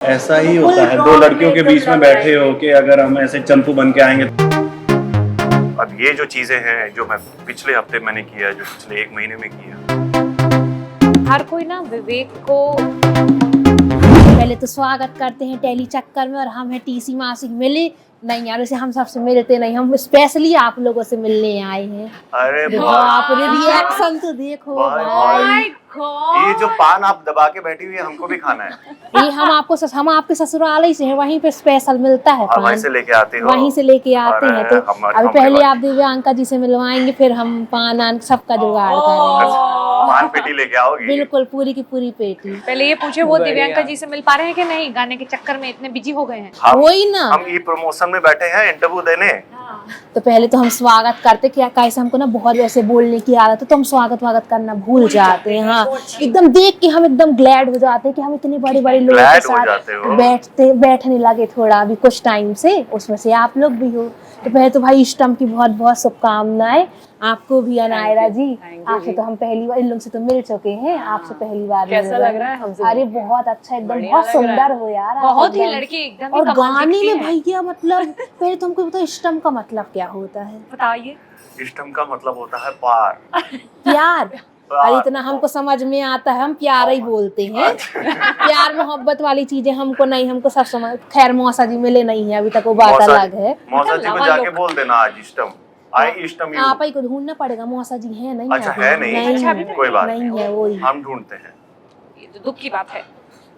ऐसा ही होता है, दो लड़कियों के बीच में बैठे हो कि अगर हम ऐसे चंपू बन के आएंगे। अब ये जो चीजें हैं जो मैं पिछले हफ्ते मैंने किया, जो पिछले 1 महीने में किया। हर कोई ना विवेक को पहले तो स्वागत करते हैं टेली चक्कर में, और हम हैं टीसी मासी मिले नहीं यार, वैसे हम सबसे मिलते नहीं, हम स्पेशली आप लोगों से मिलने आए हैं। अरे देखो आप रिएक्शन तो देखो भाई। ये जो पान आप दबा के बैठी हुई है, हमको भी खाना है। ये हम आपके ससुराल से हैं, वहीं पे स्पेशल मिलता है और वहीं पान, से लेके आते हो? वहीं से लेके आते हैं। तो अभी पहले बात आप दिव्यांका जी से मिलवाएंगे, फिर हम पान आन सबका जुगाड़ करेंगे। पान पेटी लेके आओगी? बिल्कुल, पूरी की पूरी पेटी। पहले ये पूछे वो दिव्यांका जी से मिल पा रहे हैं कि नहीं, गाने के चक्कर में इतने बिजी हो गए हैं। वही ना, हम ई प्रमोशन में बैठे हैं इंटरव्यू देने। तो पहले तो हम स्वागत करते, क्या कैसे हमको ना बहुत वैसे बोलने की आदत है, तो हम स्वागत वागत करना भूल जाते हैं। हाँ, एकदम देख के हम एकदम ग्लैड हो जाते हैं कि हम इतने बड़े बड़े लोगों के साथ बैठने लगे थोड़ा अभी कुछ टाइम से, उसमें से आप लोग भी हो। तो पहले तो भाई इष्टम की बहुत बहुत शुभकामनाएं आपको भी। अनायरा जी, आपसे तो हम पहली बार, इन लोग से तो मिल चुके हैं, आपसे पहली बार। कैसा लग रहा है हमसे? अरे बहुत अच्छा, एकदम बहुत सुंदर हो यार, बहुत ही लड़की एकदम। और गाने में भैया मतलब पहले तो हमको बताओ इष्टम का मतलब क्या होता है? बताइए। इष्टम का मतलब होता है पार, प्यार। अरे इतना हमको समझ में आता है, हम प्यार ही बोलते हैं। प्यार मोहब्बत वाली चीजें हमको नहीं, हमको सब समझ। खैर मौसा जी मिले नहीं है अभी तक, वो बात अलग है। मौसा जी को जाके बोल देना आज इष्टम आई, इष्टम यू। आप ही को ढूंढना पड़ेगा, मौसा जी है नहीं? अच्छा है नहीं, कोई बात नहीं है, वो हम ढूंढते हैं। ये तो दुख की बात है।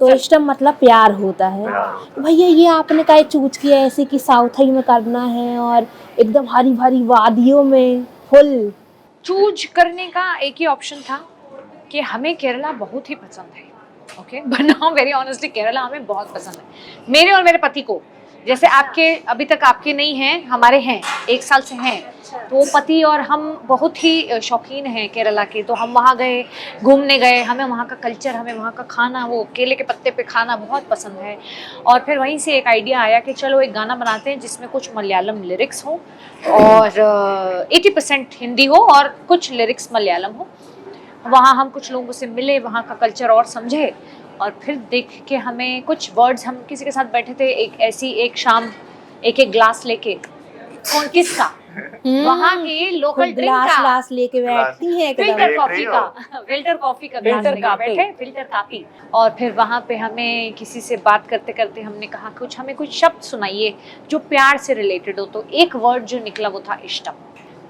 तो इष्टम मतलब प्यार होता है। तो भैया ये आपने का चूज किया ऐसे कि साउथ ही में करना है, और एकदम हरी भरी वादियों में फुल। चूज करने का एक ही ऑप्शन था कि हमें केरला बहुत ही पसंद है। Okay, but very honestly Kerala हमें बहुत पसंद है, मेरे और मेरे पति को। जैसे आपके अभी तक आपके नहीं हैं, हमारे हैं, 1 साल से हैं। तो पति और हम बहुत ही शौकीन हैं केरला के। तो हम वहाँ गए, घूमने गए, हमें वहाँ का कल्चर, हमें वहाँ का खाना, वो केले के पत्ते पे खाना बहुत पसंद है। और फिर वहीं से एक आइडिया आया कि चलो एक गाना बनाते हैं जिसमें कुछ मलयालम लिरिक्स हो और 80% हिंदी हो और कुछ लिरिक्स मलयालम हो। वहाँ हम कुछ लोगों से मिले, वहाँ का कल्चर और समझे, और फिर देख के हमें कुछ वर्ड्स, हम किसी के साथ बैठे थे एक शाम, एक ग्लास लेके, कौन किसका, वहाँ की लोकल ड्रिंक का ग्लास लेके बैठती है, फिल्टर कॉफी का ग्लास लेके बैठे, फिल्टर कॉफी। और फिर वहाँ पे हमें किसी से बात करते करते हमने कहा कुछ हमें कुछ शब्द सुनाइए जो प्यार से रिलेटेड हो। तो एक वर्ड जो निकला वो था इष्टम।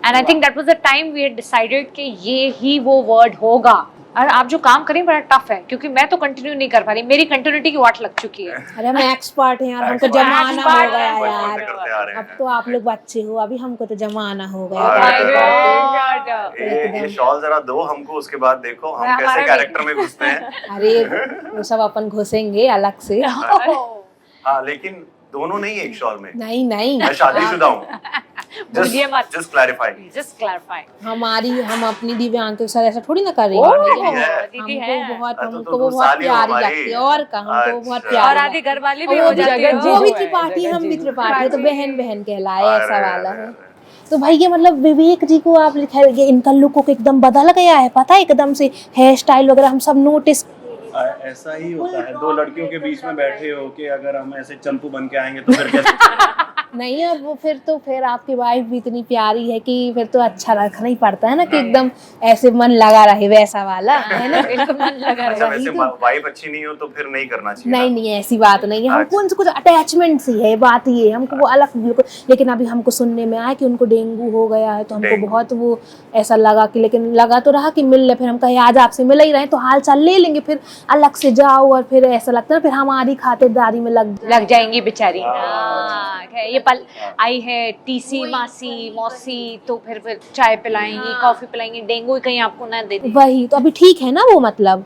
And I think that was the time we had decided कि ये ही वो वर्ड होगा। और आप जो काम करें बड़ा टफ है, क्योंकि मैं तो कंटिन्यू नहीं कर पा रही, मेरी कंटिन्यूटी की वाट लग चुकी है। अरे हम एक्सपर्ट हैं यार, हमको जमाना हो गया यार। अब तो आप लोग बच्चे हो, अभी हमको तो जमाना हो गया। ये शॉल जरा दो हमको, उसके बाद देखो हम कैसे कैरेक्टर में घुसते हैं। अरे वो सब अपन घुसेंगे अलग से। हाँ, लेकिन दोनों नहीं एक शॉल में। नहीं मैं शादीशुदा हूँ। Just clarify। हम अपनी दिव्यांग के साथ ऐसा थोड़ी ना करेंगे। दीदी है, हमको वो बहुत प्यारी लगती है, और का हमको बहुत प्यारी। और आधी घरवाली भी हो जाती है। वो भी त्रिपाठी, हम भी त्रिपाठी, तो बहन बहन कहलाए, ऐसा वाला है। तो भैया मतलब विवेक जी को आप लिखा, इनका लुक को एकदम बदल गया है, पता है, एकदम से हेयर स्टाइल वगैरह हम सब नोटिस। ऐसा ही होता है, दो लड़कियों के बीच में बैठे हो कि अगर हम ऐसे चंपू बन के आएंगे तो फिर कैसे? नहीं, अब वो फिर आपकी वाइफ भी इतनी प्यारी है कि फिर तो अच्छा रखना ही पड़ता है ना, कि एकदम ऐसे मन लगा रहे, वैसा वाला है ना, बिल्कुल मन लगा रहे। वैसे वाइफ अच्छी नहीं हो तो फिर नहीं करना चाहिए। नहीं ऐसी बात नहीं है, हमको उनसे कुछ अटैचमेंट सी है, बात ये हमको वो अलग बिल्कुल। लेकिन अभी हमको सुनने में आया कि उनको डेंगू हो गया है, तो हमको बहुत वो ऐसा लगा कि, लेकिन लगा तो रहा कि मिल ले, फिर हम कहे आज आपसे मिल ही रहे तो हाल चाल ले लेंगे, फिर अलग से जाओ, और फिर ऐसा लगता है फिर हमारी खातिरदारी में लग जाएंगी बेचारी। ये पल आई है टीसी मासी मौसी, तो फिर चाय पिलाएंगी, कॉफी पिलाएंगी, डेंगू कहीं आपको ना दे दे। वही तो, अभी ठीक है ना वो, मतलब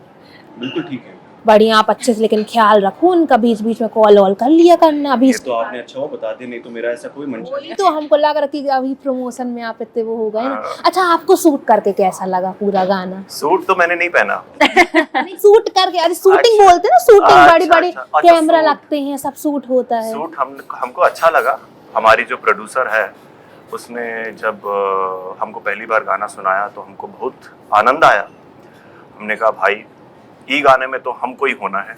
बिल्कुल ठीक है, बढ़िया। आप अच्छे से लेकिन ख्याल रखो उनका, बीच बीच में कॉल वॉल कर लिया करना। अभी तो आपने अच्छा हो बता दी, नहीं तो मेरा ऐसा कोई मंशा नहीं। तो हमको लग रहा कि अभी प्रमोशन में आप इतने वो हो गए ना। अच्छा, आपको सूट करके कैसा लगा पूरा गाना? सूट तो मैंने नहीं पहना। सूट करके, अरे शूटिंग बोलते ना, शूटिंग बड़ी बड़ी कैमरा लगते हैं, सब सूट होता है। सूट हमको अच्छा लगा। हमारी जो प्रोड्यूसर है उसने जब हमको पहली बार गाना सुनाया तो हमको बहुत आनंद आया। हमने कहा भाई ये गाने में तो हमको ही होना है।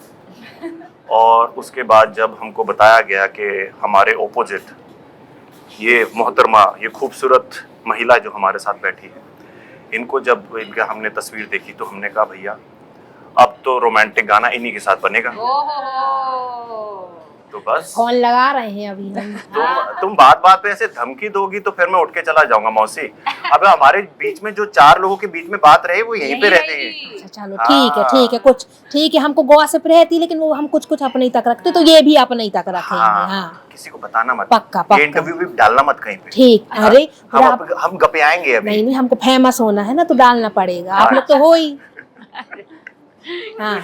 और उसके बाद जब हमको बताया गया कि हमारे ओपोजिट ये मोहतरमा, ये खूबसूरत महिला जो हमारे साथ बैठी है, इनको जब इनका हमने तस्वीर देखी तो हमने कहा भैया अब तो रोमांटिक गाना इन्हीं के साथ बनेगा। तो बस फोन लगा रहे हैं अभी हम। तुम बात बात पे ऐसे धमकी दोगी तो फिर मैं उठ के चला जाऊंगा मौसी। अब हमारे बीच में जो 4 लोगों के बीच में बात रहे वो यहीं पे रहते हैं। अच्छा चलो ठीक है कुछ ठीक है, हमको गॉसिप रहती लेकिन वो हम कुछ अपने ही तक रखते, तो ये भी अपने ही तक रखेंगे। हाँ किसी को बताना मत, पक्का ये इंटरव्यू भी डालना मत कहीं पे। ठीक। अरे हम गपे आएंगे अभी। नहीं हमको फेमस होना है ना, तो डालना पड़ेगा। आप लोग तो हो ही। हाँ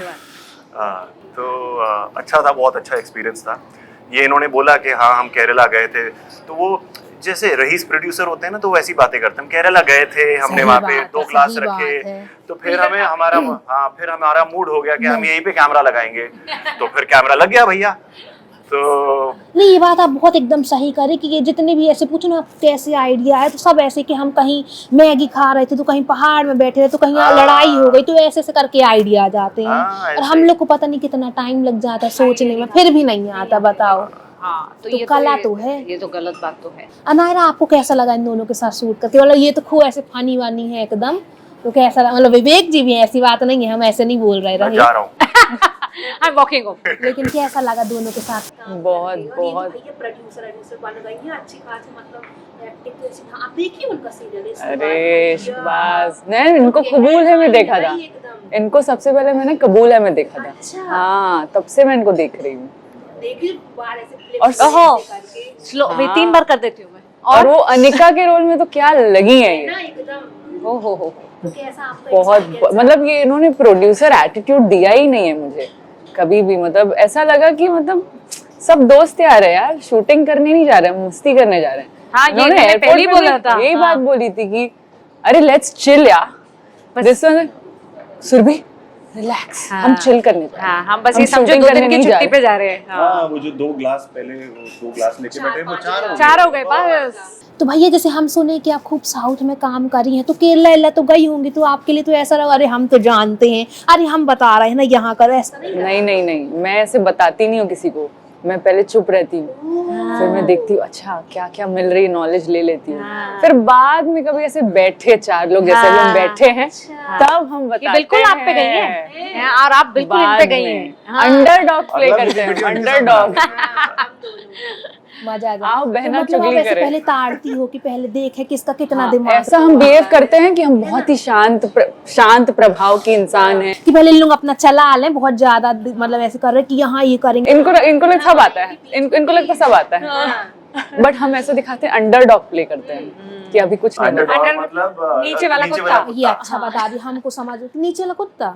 तो अच्छा था, बहुत अच्छा एक्सपीरियंस था ये। इन्होंने बोला कि हाँ हम केरला गए थे, तो वो जैसे रईस प्रोड्यूसर होते हैं ना, तो वैसी बातें करते हैं। हम केरला गए थे, हमने वहाँ पे 2 ग्लास रखे, तो फिर हमारा मूड हो गया कि हम यहीं पे कैमरा लगाएंगे, तो फिर कैमरा लग गया भैया। तो नहीं ये बात आप बहुत एकदम सही करे कि ये जितने भी ऐसे पूछो ना कैसे आइडिया है, तो सब ऐसे कि हम कहीं मैगी खा रहे थे, तो कहीं पहाड़ में बैठे थे, तो कहीं लड़ाई हो गई, तो ऐसे ऐसे करके आइडिया आ जाते हैं। और हम लोग को पता नहीं कितना टाइम लग जाता है सोचने में, फिर भी नहीं आता। बताओ। हाँ, तो ये कला तो है। ये तो गलत बात तो है। अनायरा आपको कैसा लगा इन दोनों के साथ शूट करके? मतलब ये तो खूब ऐसे फनी वानी है एकदम, तो कैसा लगा? मतलब विवेक जी भी है, ऐसी बात नहीं है, हम ऐसे नहीं बोल रहे जा रहा हूँ। I'm walking off. लेकिन कैसा लगा दोनों के साथ? बहुत प्रोड्यूसर बन गई हैं, अच्छी खासी मतलब एक्टिंग तो ऐसी आप देखिए उनका सीरियल। अरे बस नहीं, इनको कबूल है मैं देखा था, इनको सबसे पहले मैंने कबूल है मैं देखा था। हाँ तब से मैं इनको देख रही हूँ। और स्लो 3 बार कर देती हूँ मैं। और वो अनिका के रोल में तो क्या लगी है ये। हो बहुत मतलब ये इन्होंने प्रोड्यूसर एटीट्यूड दिया ही नहीं है मुझे कभी भी। मतलब ऐसा लगा कि मतलब सब दोस्त आ रहे हैं यार, शूटिंग करने नहीं जा रहे हैं, मस्ती करने जा रहे हैं। हाँ, ये मैंने पहले ही बोला था। यही बात बोली थी कि अरे लेट्स चिल यार, दिस वन सुरभि रिलैक्स, हम चिल करने जा रहे हैं। हम बस ये समझो 2 दिन की छुट्टी पे जा रहे हैं। हाँ वो जो 2 ग्लास पहले 2 ग्लास लेके बैठे वो 4 हो गए बस। तो भैया जैसे हम सुने कि आप खूब साउथ में काम कर रही हैं, तो केरला तो गई होंगी, तो आपके लिए तो ऐसा लगा अरे हम तो जानते हैं, अरे हम बता रहे हैं ना यहाँ करो, ऐसा नहीं मैं ऐसे बताती नहीं हूँ किसी को। मैं पहले चुप रहती हूँ, फिर मैं देखती हूँ अच्छा क्या क्या मिल रही नॉलेज ले लेती हूँ। फिर बाद में कभी ऐसे बैठे 4 लोग जैसे हम बैठे हैं तब हम बताते हैं। बिल्कुल आप पे गई हैं और आप बिल्कुल इन पे गई हैं। अंडरडॉग प्ले करते हैं, अंडरडॉग। मजा आ जाए। आओ बहना मतलब आप चुगली ऐसे करे। पहले ताड़ती हो कि पहले देखे किसका कितना दिमाग। ऐसा हम बिहेव करते हैं कि हम बहुत ही शांत प्रभाव के इंसान हैं कि पहले लोग अपना चला लें बहुत ज्यादा, मतलब ऐसे कर रहे कि यहाँ ये करेंगे। इनको लग सब आता है, इनको लगता सब आता है, बट हम ऐसे दिखाते हैं अंडरडॉग प्ले करते हैं कि अभी कुछ नहीं अंडरडॉग होगा। मतलब नीचे वाला कुत्ता। ये अच्छा बता दी हमको, समझ नीचे वाला कुत्ता।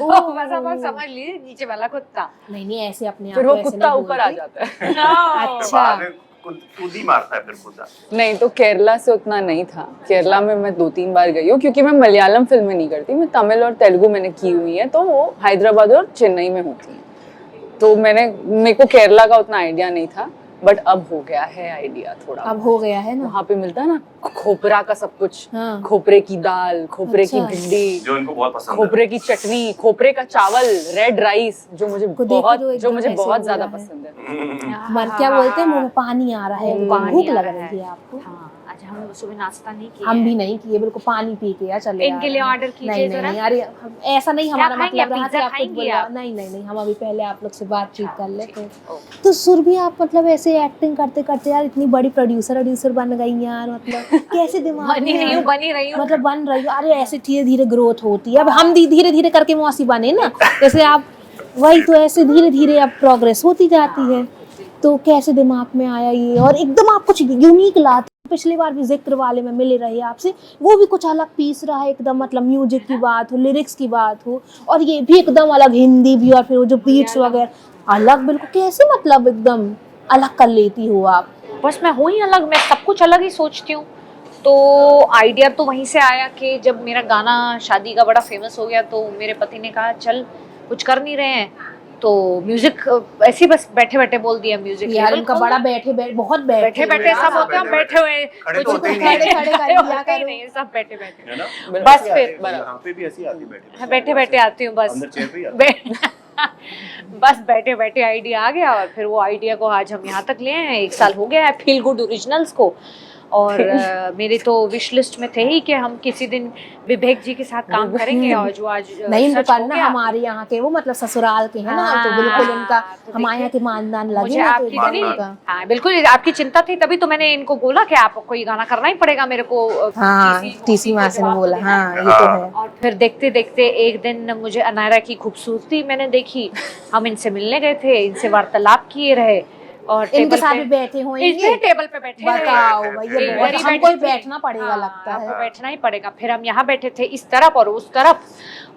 बस समझ लीजिए नीचे वाला कुत्ता। नहीं ऐसे अपने फिर आप वो को ऐसे कुत्ता नहीं ऊपर आ बोलते। जाता है। अच्छा कूदी मारता है फिर खुदा। नहीं तो केरला से उतना नहीं था। केरला में मैं 2-3 बार गई हूँ, क्योंकि मैं मलयालम फिल्में नहीं करती, मैं तमिल और तेलुगु मैंने की हुई है, तो वो हैदराबाद और चेन्नई में होती है। तो मेरे को केरला का उतना आइडिया नहीं था, बट अब हो गया है आइडिया थोड़ा। अब हो गया है ना, वहाँ पे मिलता है ना खोपरा का सब कुछ। हाँ। खोपरे की दाल, खोपरे की अच्छा। भिंडी, जो इनको बहुत पसंद है। खोपरे की चटनी, खोपरे का चावल, रेड राइस, जो मुझे को देखो बहुत जो एकदम ऐसे बहुत हो ज्यादा रहा है। पसंद है। मन क्या बोलते हैं, मुंह में पानी आ रहा है, पानी भूख आ लग रहा रही है। है आपको? हाँ, आज हम सुबह नाश्ता नहीं किया। हम भी नहीं किए, बिल्कुल पानी पी के या चले इनके लिए ऑर्डर कीजिए नहीं जरा। नहीं अरे ऐसा नहीं, हमारा खाएंगे? मतलब रहा कि पिज्जा आप कुछ खाएंगे बोला आप? नहीं हम अभी पहले आप लोग से बातचीत कर लेते। तो सुरभि आप मतलब ऐसे एक्टिंग करते करते यार इतनी बड़ी प्रोड्यूसर बन गई यार, मतलब कैसे दिमाग बनी में रही आया? हूँ बनी रही हूँ। मतलब बन रही हो, अरे ऐसे धीरे धीरे ग्रोथ होती है। अब हम धीरे धीरे करके मौसी बने ना, जैसे आप वही, तो ऐसे धीरे धीरे अब प्रोग्रेस होती जाती है। तो कैसे दिमाग में आया ये, और एकदम आप कुछ यूनिक लाते। पिछली बार भी जिक्र वाले में मिले रहे आपसे, वो भी कुछ अलग पीस रहा है एकदम, मतलब म्यूजिक की बात हो, लिरिक्स की बात हो, और ये भी एकदम अलग, हिंदी भी, और फिर वो जो बीट्स वगैरह अलग बिल्कुल। कैसे मतलब एकदम अलग कर लेती हो आप? बस मैं हूँ ही अलग, मैं सब कुछ अलग ही सोचती हूँ। तो आइडिया तो वहीं से आया कि जब मेरा गाना शादी का बड़ा फेमस हो गया, तो मेरे पति ने कहा चल कुछ कर नहीं रहे हैं, तो म्यूजिक ऐसे ही बस बैठे बैठे बोल दिया म्यूजिक। यार उनका बड़ा बहुत बैठे सब होते हैं, बैठे हुए खड़े तो कुछ होते ही खड़े नहीं। खड़े कर दिया करो, नहीं सब बैठे बैठे है ना? बस फिर यहाँ पे भी ऐसी आती बैठे बैठे बैठे आती हूँ बस। अंदर चेयर पे ही आती बस बैठे बैठे आइडिया आ गया और फिर वो आइडिया को आज हम यहाँ तक ले आए हैं। 1 साल हो गया है फील गुड ओरिजिनल्स को। और मेरे तो विश लिस्ट में थे ही कि हम किसी दिन विवेक जी के साथ काम करेंगे, और जो आज नहीं सच हो करना, गया। हमारे यहाँ के वो मतलब ससुराल के हैं ना, तो बिल्कुल इनका हमारे यहाँ के मानदान लगे मुझे ना, तो आपकी एकदम इतनी उनका। हाँ बिल्कुल आपकी चिंता थी, तभी तो मैंने इनको बोला कि आपको ये गाना करना ही पड़ेगा मेरे को। हाँ टीसी मासी ने बोला, हाँ ये तो है। और फिर देखते देखते एक दिन मुझे अनायरा की खूबसूरती मैंने देखी, हम इनसे मिलने गए थे, इनसे वार्तालाप किए रहे और इनके साथ भी बैठे होंगे, टेबल पे बैठे रहे। बताओ भैया, एक बहुत बड़ी हमको ही बैठी थी। बैठना पड़ेगा हाँ, लगता आपको है। बैठना ही पड़ेगा। फिर हम यहाँ बैठे थे इस तरफ और उस तरफ,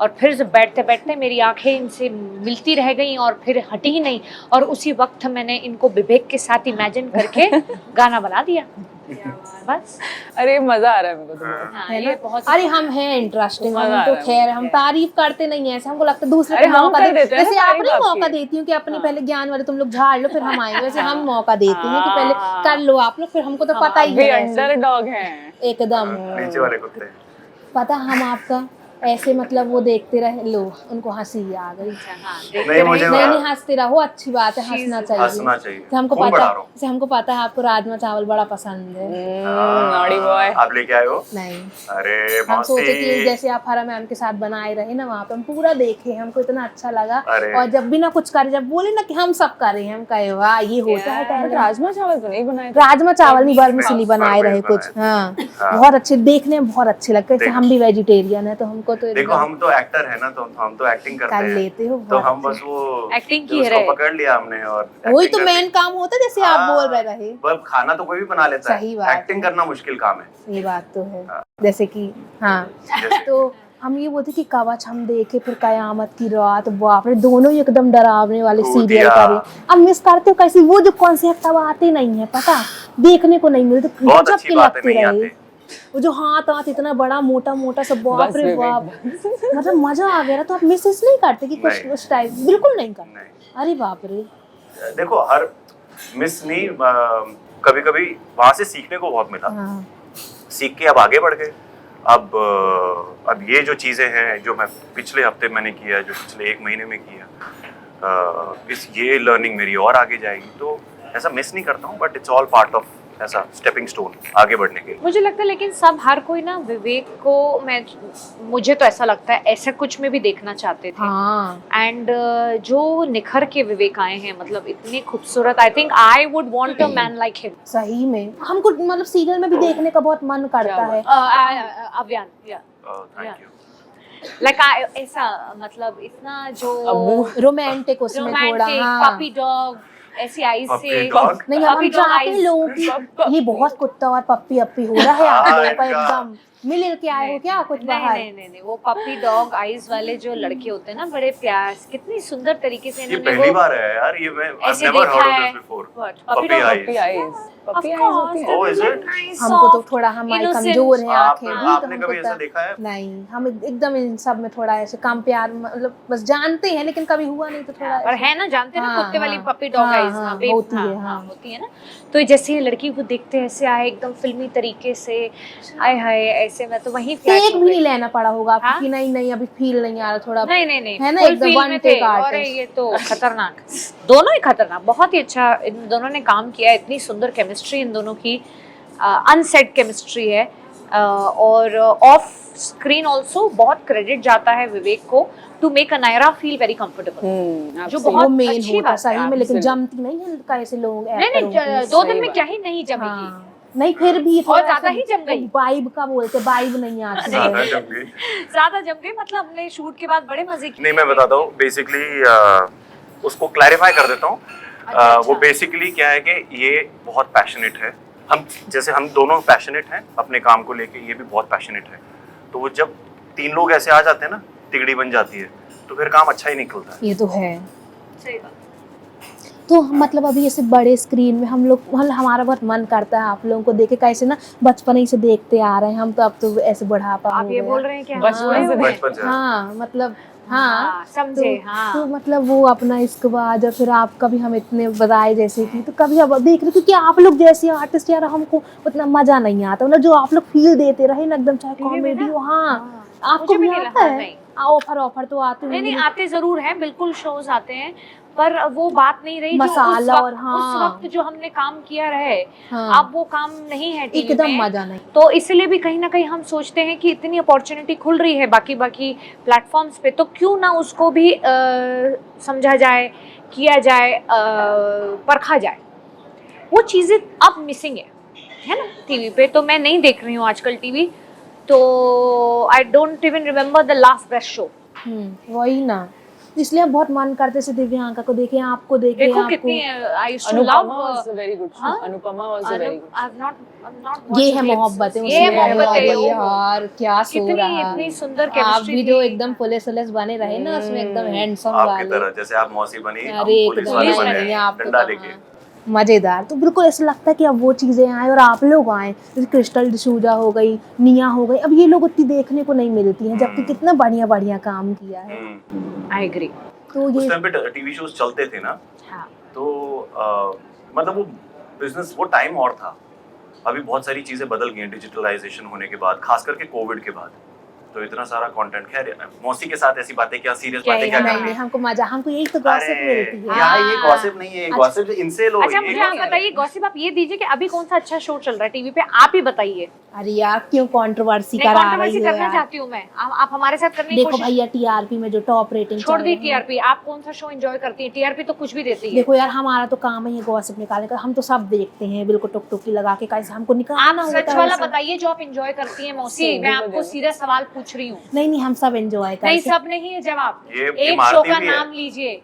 और फिर से बैठते बैठते मेरी आंखें इनसे मिलती रह गईं और फिर हटी ही नहीं, और उसी वक्त मैंने इनको विवेक के साथ इमेजिन करके गाना बना दिया बस। अरे मजा आ रहा है मेरे को तो बहुत। हाँ, है ये ना? बहुत अरे हम हैं इंटरेस्टिंग, मजा हम आ तो रहा है खैर हम तारीफ करते नहीं है ऐसे, हमको लगता है दूसरे अरे को हम मौका कर देते हैं ना जैसे आप तारीफ नहीं आपकी। मौका देती हूँ कि अपनी पहले ज्ञान वाले तुम लोग झाड़ लो फिर हम आएंगे, वैसे हम मौका देते हैं कि पहले कर लो आप लोग, फिर हमको तो पता ही भी है ऐसे। अंडरडॉग हैं। एकदम नीचे वाले कुत्ते। पता हम आपका ऐसे मतलब वो देखते रहे, लो उनको हंसी आ गई। नहीं मुझे नहीं नहीं हंसते रहो, अच्छी बात है, हंसना चाहिए। हंसना चाहिए। तो हमको खून पता बढ़ा है, रहा हूँ। जैसे हमको पता है आपको राजमा चावल बड़ा पसंद है। Naughty boy. आप लेके आए हो? नहीं अरे हम सोचे कि मौसी। जैसे आप हरा मैम के साथ बनाए रहे ना वहाँ पे, हम पूरा देखे, हमको इतना अच्छा लगा। अरे। और जब भी ना कुछ करे, जब बोले ना कि हम सब करें, हम कहे वाह ये होता है बट टैलेंट। राजमा चावल तो नहीं बनाए थे। राजमा चावल नहीं, वर्मिसेली बनाए रहे बनाए कुछ। हाँ बहुत अच्छे, देखने में बहुत अच्छे लगते हैं। जैसे हम भी वेजिटेरियन है तो हमको तो देखो एकदम हम तो एक्टर है ना, तो हम तो एक्टिंग करते कर हैं। लेते हो तो बहुत हम बस वो एक्टिंग की उसको है। पकड़ लिया हमने और वही acting तो कर मेन ली। काम होता है, जैसे आप हाँ, बोल रहे। बस खाना तो कोई भी बना लेता सही है, बात एक्टिंग है। करना मुश्किल काम है। ये बात तो है। जैसे कि हाँ जैसे तो हम ये बोलते कि कवच हम देखे, फिर कयामत की रात, बाप रे दोनों ही एकदम डरावने वाले सीरियल भूतिया। करे। अब मिस करते हो कैसे, वो जो कॉन्सेप्ट अब आते नहीं है, पता देखने को नहीं मिलते, बहुत गजब अच्छी के बातें लगते नहीं रहे। आती। वो जो हाथ इतना बड़ा मोटा मोटा सब, बाप बस रे विवेक, बाप, मतलब मजा आ गया। तो आप मिसेस नहीं करते कि कुछ नहीं। उस टाइप, बिल्कुल नहीं करते। नहीं अरे बाप रे, देखो हर मिस नहीं, कभी कभी वहां से सीखने को बहुत मिला। हाँ सीख के अब आगे बढ़ गए। अब ये जो चीजें हैं जो मैं पिछले हफ्ते मैंने किया, जो पिछले 1 महीने में किया, ये लर्निंग मेरी और आगे जाएगी। तो ऐसा मिस नहीं करता हूँ, but it's all part of ऐसा स्टेपिंग स्टोन आगे बढ़ने के लिए। मुझे लगता है लेकिन सब हर कोई ना विवेक को, मुझे तो ऐसा लगता है ऐसा कुछ में भी देखना चाहते थे। हाँ एंड जो निखर के विवेक आए हैं, मतलब इतने खूबसूरत, I think I would want a man like him. सही में हमको मतलब सीरियल में भी देखने का बहुत मन करता है। Avyan thank you. लाइक ऐसा मतलब इतना जो रोमांटिक उसमें थोड़ा, रोमांटिक हाँ पपी डॉग ऐसी आईज Puppy से dog? नहीं, हम Puppy dog चाहते हैं eyes। लोगों की ये बहुत कुत्ता और पप्पी अप्पी हो रहा है आप हाँ, लोगों का, इनका- एकदम मिल के आए हो क्या कुछ नहीं बाहर? नहीं नहीं नहीं, वो पपी डॉग आईज वाले जो लड़के होते हैं ना, बड़े प्यार, कितनी सुंदर तरीके से ये इन्होंने पहली वो बार है यार, ये मैं I've ऐसे never देखा heard of है। this before. What? Puppy Puppy dog? eyes. Puppy eyes, Of puppy eyes course, होती है। Oh, is it? nice, हमको तो soft, थोड़ा हमारे innocent। कमजोर हैं आंखें भी, तो आपने हमको कभी ऐसा देखा है? नहीं, हम एकदम इन सब में थोड़ा ऐसे कम प्यार, मतलब बस जानते हैं लेकिन कभी हुआ नहीं, तो थोड़ा और ऐसे- है ना, जानते हैं ना हाँ, कुत्ते वाली हाँ, पपी डॉग हाँ, आईज, हाँ, बेब, होती है, हाँ, हाँ। होती है ना। तो जैसे ये लड़की को देखते हैं ऐसे आए एकदम फिल्मी तरीके से, आए हाय ऐसे, मैं तो वहीं flat टेक हो भी गई। नहीं लेना पड़ा होगा आपको हाँ? कि नहीं नहीं अभी फील नहीं आ रहा थोड़ा, नहीं नहीं नहीं, है ना, full एकदम feel one में take थे। और artist। ये तो खतरनाक, दोनों ही खतरनाक, बहुत ही अच्छा इन दोनों ने काम किया है। इतनी सुंदर केमिस्ट्री इन दोनों की, अनसेट केमिस्ट्री है। और ऑफ स्क्रीन ऑल्सो बहुत क्रेडिट जाता है विवेक को to make Anaira feel very comfortable, जो वो बहुत मेन अच्छी होता बात सही में, लेकिन absolutely। जमती नहीं है कैसे लोग नहीं actor नहीं, होते हैं। 2 दिन सही में बात। क्या ही नहीं जमेगी। हाँ नहीं, फिर भी और ज्यादा ही जम गई। वाइब का बोलते, वाइब नहीं आती ज़्यादा है। जम गई। ज्यादा जम गई, मतलब हमने शूट के बाद बड़े मजे किए। नहीं मैं बताता हूँ बेसिकली, उसको क्लैरिफाई कर देता हूँ। अच्छा। वो बेसिकली क्या है कि ये बहुत पैशनेट है। हम जैसे हम दोनों पैशनेट हैं अपने काम को लेके, ये भी बहुत पैशनेट है। तो वो जब 3 लोग ऐसे आ जाते हैं ना, तिगड़ी बन जाती है, तो फिर काम अच्छा ही निकलता है। ये तो है। सही बात। तो मतलब अभी ऐसे बड़े स्क्रीन में हम लोग, हमारा बहुत मन करता है आप लोगों को देखे, कैसे ना बचपन ही से देखते आ रहे हैं हम, तो अब तो ऐसे बुढ़ापा आप हो ये गया। बोल रहे हैं कि हम बचपन बूढ़े से हो गए? बचपन से हाँ मतलब हाँ समझे। तो, हाँ तो मतलब वो अपना इसके बाद और फिर आपका भी हम इतने बताए जैसे कि, तो कभी अब देख रहे, क्योंकि आप लोग जैसे आर्टिस्ट यार हमको उतना मजा नहीं आता, मतलब जो आप लोग फील देते रहे ना एकदम, चाहे टीवी में कॉमेडी ना? हो, हाँ हाँ। आपको मुझे भी नहीं आता लगा, है, नहीं। ऑफर तो आते नहीं होंगे। नहीं आते जरूर हैं, बिल्कुल शोज आते हैं, पर वो बात नहीं रही मसाला जो उस और वक्त, हाँ। उस वक्त जो हमने काम किया रहे, हाँ। अब वो काम नहीं है टीवी एकदम में। मजा नहीं। तो इसलिए भी कहीं ना कहीं हम सोचते हैं कि इतनी अपॉर्चुनिटी खुल रही है बाकी प्लेटफॉर्म्स पे, तो क्यों ना उसको भी समझा जाए, किया जाए, परखा जाए। वो चीज़ें अब मिसिंग है ना टीवी पे। तो मैं नहीं देख रही हूँ आजकल टीवी, तो I don't even remember the last best show. वही ना, इसलिए बहुत मन करते से दिव्यांका को देखें, आपको देखें। देखो आपको कितनी I used to love Anupama was a very good show. Anupama was a very good show. ये है मोहब्बत है, ये मोहब्बत है, ओ। यार क्या सो इतनी रहा है। इतनी सुंदर आप केमिस्ट्री भी जो एकदम पुलिस बने रहे ना उसमें, एकदम हैंडसम आपकी वाले। तरह जैसे आप मौसी बनी, हम अरे पुलिस एकदम वाले पुलिस बने बनी, हैं, आपको डंडा कहाँ। लेके। मजेदार। तो बिल्कुल ऐसा लगता है कि अब वो चीजें आए और आप लोग आए, जैसे क्रिस्टल डिसूजा हो गई, निया हो गई, अब ये लोग उतनी देखने को नहीं मिलती हैं, जबकि कितना बढ़िया बढ़िया काम किया है। I agree. तो उस ये टाइम पे टीवी शोज चलते थे ना, हाँ। तो मतलब वो बिजनेस, वो टाइम और था। अभी बहुत सारी चीजें बदल गई हैं डिजिटलाइजेशन होने के बाद, खास करके कोविड के बाद। तो इतना सारा कंटेंट, खैर मौसी के साथ ऐसी बातें क्या, सीरियस क्या बातें क्या नहीं, करनी नहीं, है? हमको मजा, हमको यही तो गॉसिप मिलती है। यार ये हाँ। गॉसिप नहीं है, गॉसिप इनसे लो। अच्छा ये मुझे आप बताइए गॉसिप, आप ये दीजिए कि अभी कौन सा अच्छा शो चल रहा है टीवी पे, आप ही बताइए। अरे यार क्यों कंट्रोवर्सी नहीं, करा कंट्रोवर्सी रही हो करना यार। चाहती हूँ मैं, आप हमारे साथ करने की देखो कोशिश। भैया टीआरपी में जो टॉप रेटिंग छोड़ दी टीआरपी, आप कौन सा शो एंजॉय करती हैं? टीआरपी तो कुछ भी देती है। देखो यार हमारा तो काम है ये गॉसिप निकालने का, हम तो सब देखते हैं, बिल्कुल टुक टुकी लगा के कैसे हमको निकालना आप होता सच है वाला वैसे। बताइए जो आप एंजॉय करती हैं मौसी, सीधी मैं आपको बताओ। सीधा सवाल पूछ रही हूँ। नहीं नहीं, हम सब एंजॉय करते नहीं हैं। सब नहीं है जवाब, ये एक इमारती शो का भी है। नाम लीजिए।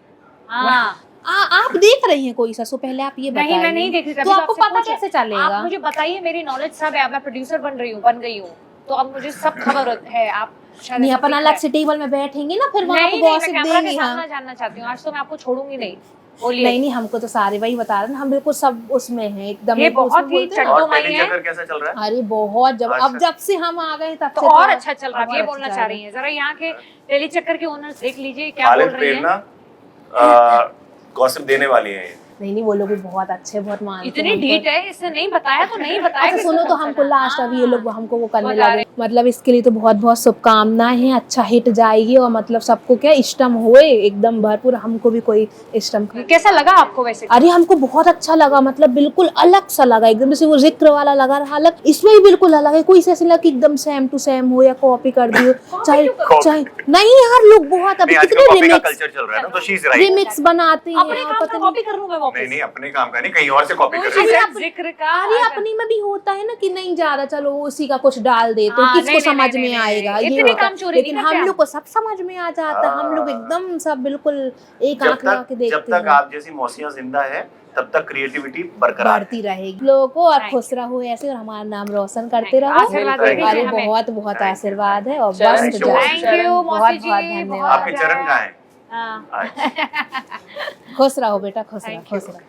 हाँ आप देख रही हैं कोई सा शो? पहले आप ये बताइए। नहीं मैं नहीं देख रही, तो तभी आपको आपसे पता पूछा। कैसे चलेगा? आप मुझे बताइए, मेरी नॉलेज सब है, मैं प्रोड्यूसर बन गई हूँ, तो अब मुझे सब खबर है। आप शायद नहीं ऐसा अपन दिख अलग रहा है। से टेबल में बैठेंगे ना, फिर वहाँ नहीं पे नहीं, मैं गॉसिप कैमरा के देंगे सामने हम। जानना चाहती हूँ, आज तो मैं आपको छोड़ूंगी नहीं। बोलिए। नहीं नहीं, हमको तो सारे वही बता रहे हैं, हम बिल्कुल सब उसमें हैं एकदम। ये एक उसमें बहुत ही बोलते हैं ना, और चड्डो माई टेली है। चक्कर कैसा चल रहा है? अरे बहुत, जब अब अच्छा। जब से हम आ गए तब तो से और अच्छा चल रहा है, और ये अच्छा बोलना चल चाह रहा रही हैं। जरा यहाँ के टेली चक्कर के ओनर्स देख लीजिए क्या बोल खालिद रही प्रेरणा हैं। गॉसिप देने वाली है ये। नहीं वो लोग भी बहुत अच्छे, बहुत मानते इतनी हैं हमको। डीट है, इसने नहीं बताया तो नहीं बताया। अच्छा सुनो, तो हमको लास्ट अभी ये लोग हमको वो करने बता लगे, मतलब इसके लिए तो बहुत बहुत शुभकामनाएं हैं। अच्छा हिट जाएगी और मतलब सबको क्या इष्टम होए एकदम भरपूर, हमको भी कोई इष्टम। कैसा लगा आपको वैसे? अरे हमको बहुत अच्छा लगा, मतलब बिल्कुल अलग सा लगा एकदम, जैसे वो जिक्र वाला लगा रहा अलग, इसमें भी बिल्कुल अलग है। कोई से ऐसे लगा कि एकदम सेम टू सेम हो या कॉपी कर दियो, चाहे चाहे नहीं यार, लोग बहुत अभी नहीं, आजकल कितने कॉपी का रिमिक्स कल्चर चल रहा है ना, तो शी इज राइट। रिमिक्स बनाते हैं अपने और काम पता का नहीं। कॉपी कर लूं मैं वापस? नहीं अपने काम का नहीं, कहीं और से कॉपी कर She रही है। said जिक्र का। अरे अपनी में भी होता है ना कि नहीं ज्यादा, चलो उसी का कुछ डाल देते हैं, हाँ, किसको नहीं, समझ नहीं, में नहीं, आएगा, नहीं, ये इतने होता है। काम चोरी लेकिन नहीं हम करते लोग को सब समझ में आ जाता है, हम लोग एकदम सब बिल्कुल एक आंख लगा के जब देखते तक हैं। आप जैसी मौसियां जिंदा है तब तक क्रिएटिविटी बरकरार बढ़ती रहेगी लोगों को, और खुश रहो ऐसे, और हमारा नाम रोशन करते रहो। आशीर्वाद दे दीजिए अरे हमें। बहुत बहुत आशीर्वाद है और चरण बस छू। जाए। थैंक यू बहुत मौसी बहुत जी, धन्यवाद। बहुत आपके चरण कहाँ हैं? हाँ। अच्छा। खुश रहो बेटा, खुश रहो, Thank you. खुश रहो।